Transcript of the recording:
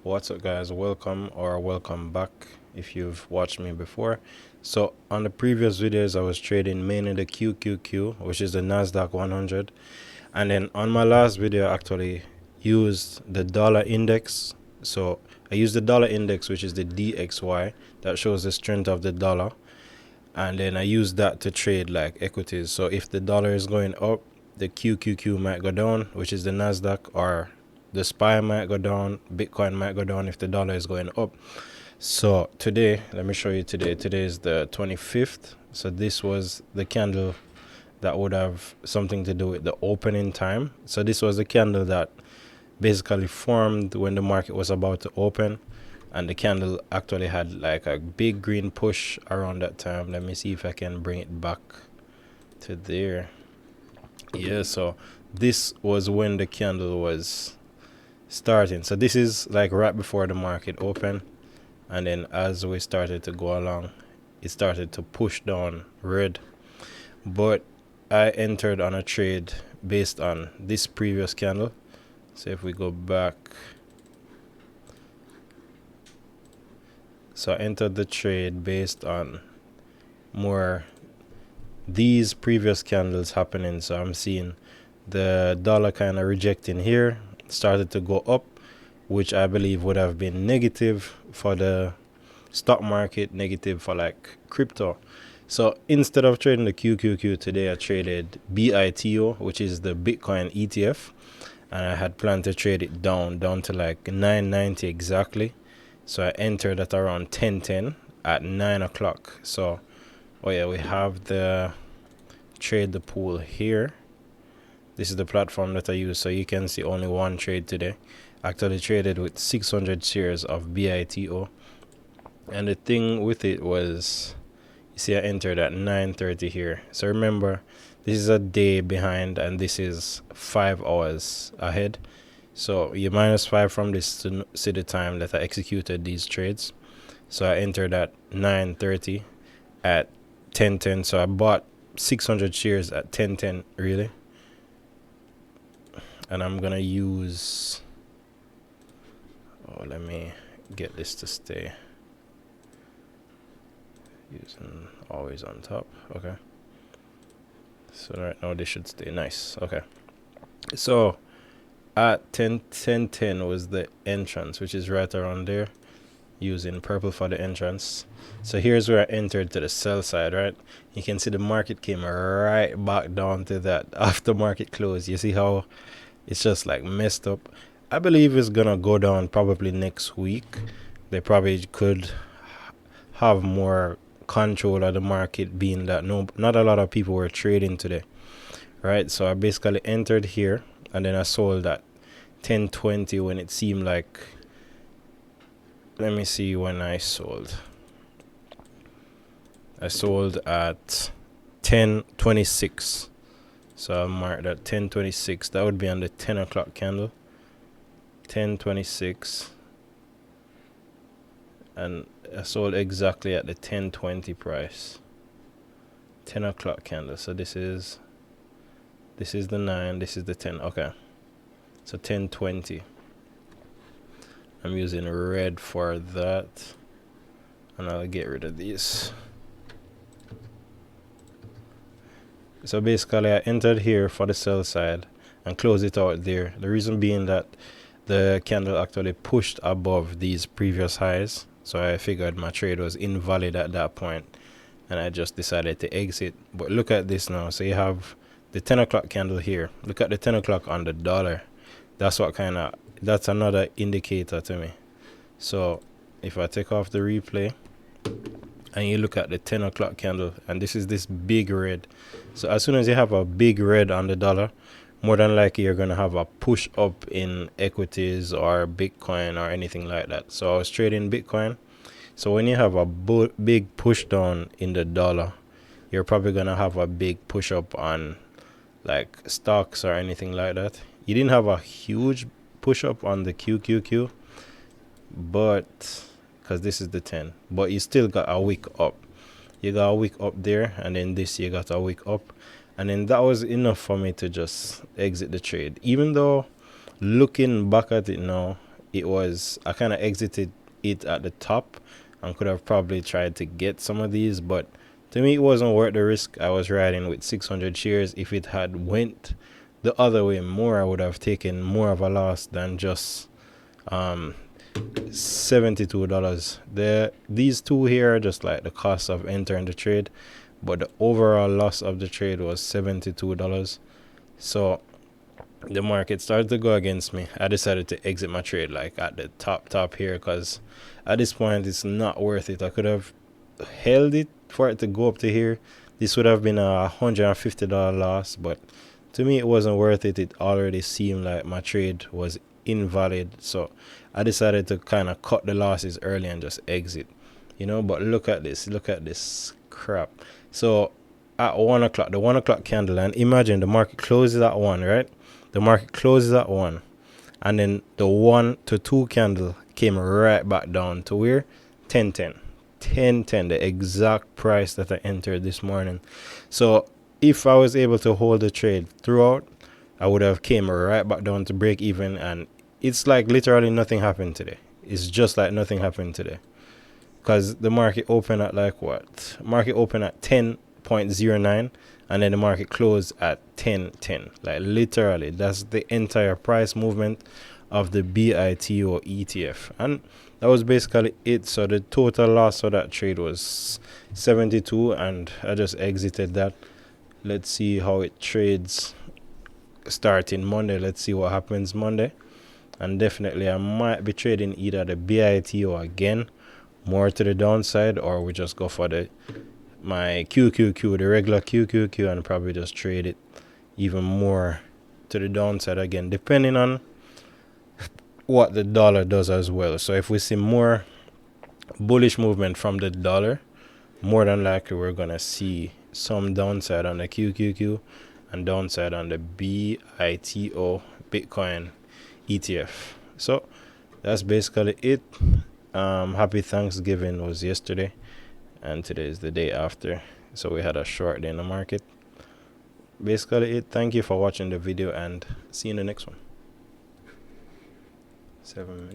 What's up, guys? Welcome back if you've watched me before. So on the previous videos I was trading mainly the QQQ, which is the Nasdaq 100, and then on my last video I actually used the dollar index. So I used the dollar index, which is the DXY, that shows the strength of the dollar, and then I used that to trade like equities. So if the dollar is going up, the QQQ might go down, which is the Nasdaq, or the SPY might go down, Bitcoin might go down if the dollar is going up. So today, let me show you today. Today is the 25th. So this was the candle that would have something to do with the opening time. So this was the candle that basically formed when the market was about to open, and the candle actually had like a big green push around that time. Let me see if I can bring it back to there. Yeah, so this was when the candle was starting. So this is like right before the market opened, and then as we started to go along, it started to push down red. But I entered on a trade based on this previous candle. So if we go back, so I entered the trade based on more these previous candles happening. So I'm seeing the dollar kind of rejecting here, started to go up, which I believe would have been negative for the stock market, negative for like crypto. So instead of trading the QQQ today, I traded BITO, which is the Bitcoin ETF, and I had planned to trade it down to like 990 exactly. So I entered at around 10:10 at 9 o'clock. So oh yeah, we have the trade the pool here. This is the platform that I use, so you can see only one trade today. Actually traded with 600 shares of BITO, and the thing with it was, you see I entered at 9:30 here. So remember, this is a day behind and this is 5 hours ahead. So you -5 from this to see the time that I executed these trades. So I entered at 9:30 at 10:10. So I bought 600 shares at 10:10 really. And I'm gonna use, let me get this to stay using always on top. Okay, so right now this should stay nice. Okay, so at 10:10 was the entrance, which is right around there, using purple for the entrance. So here's where I entered to the sell side, right? You can see the market came right back down to that after market close. You see how it's just like messed up. I believe it's gonna go down probably next week. They probably could have more control of the market, being that not a lot of people were trading today, right? So I basically entered here, and then I sold at 10:20 when it seemed like, let me see when I sold. I sold at 10:26. So I'll mark that 10:26. That would be on the 10 o'clock candle. 10:26. And I sold exactly at the 10:20 price. 10 o'clock candle. So this is the 9, this is the 10. Okay. So 10:20. I'm using red for that. And I'll get rid of these. So basically I entered here for the sell side and closed it out there. The reason being that the candle actually pushed above these previous highs. So I figured my trade was invalid at that point, and I just decided to exit. But look at this now. So you have the 10 o'clock candle here. Look at the 10 o'clock on the dollar. That's another indicator to me. So if I take off the replay and you look at the 10 o'clock candle, and this is this big red. So as soon as you have a big red on the dollar, more than likely you're going to have a push up in equities or Bitcoin or anything like that. So I was trading Bitcoin. So when you have a big push down in the dollar, you're probably going to have a big push up on like stocks or anything like that. You didn't have a huge push up on the QQQ, but because this is the 10, but you still got a wick up. You got a wick up there, and then this you got a wick up, and then that was enough for me to just exit the trade. Even though looking back at it now, I kind of exited it at the top and could have probably tried to get some of these, but to me it wasn't worth the risk. I was riding with 600 shares. If it had went the other way more, I would have taken more of a loss than just $72. These two here are just like the cost of entering the trade, but the overall loss of the trade was $72. So the market started to go against me. I decided to exit my trade like at the top here, because at this point it's not worth it. I could have held it for it to go up to here. This would have been a $150 loss, but to me it wasn't worth it. It already seemed like my trade was invalid, so I decided to kind of cut the losses early and just exit, but look at this crap. So at 1 o'clock, the 1 o'clock candle, and imagine the market closes at 1, right? The market closes at 1, and then the 1 to 2 candle came right back down to where? 1010, the exact price that I entered this morning. So if I was able to hold the trade throughout, I would have came right back down to break even, and it's like literally nothing happened today. It's just like nothing happened today, because the market opened at like what? Market opened at 10.09, and then the market closed at 10.10. Like literally, that's the entire price movement of the BITO ETF, and that was basically it. So the total loss of that trade was 72, and I just exited that. Let's see how it trades starting Monday. Let's see what happens Monday. And definitely I might be trading either the BITO again, more to the downside, or we just go for my QQQ, the regular QQQ, and probably just trade it even more to the downside again, depending on what the dollar does as well. So if we see more bullish movement from the dollar, more than likely we're gonna see some downside on the QQQ and downside on the BITO Bitcoin ETF. So that's basically it. Happy Thanksgiving was yesterday, and today is the day after, so we had a short day in the market. Basically it. Thank you for watching the video, and see you in the next one. 7 minutes.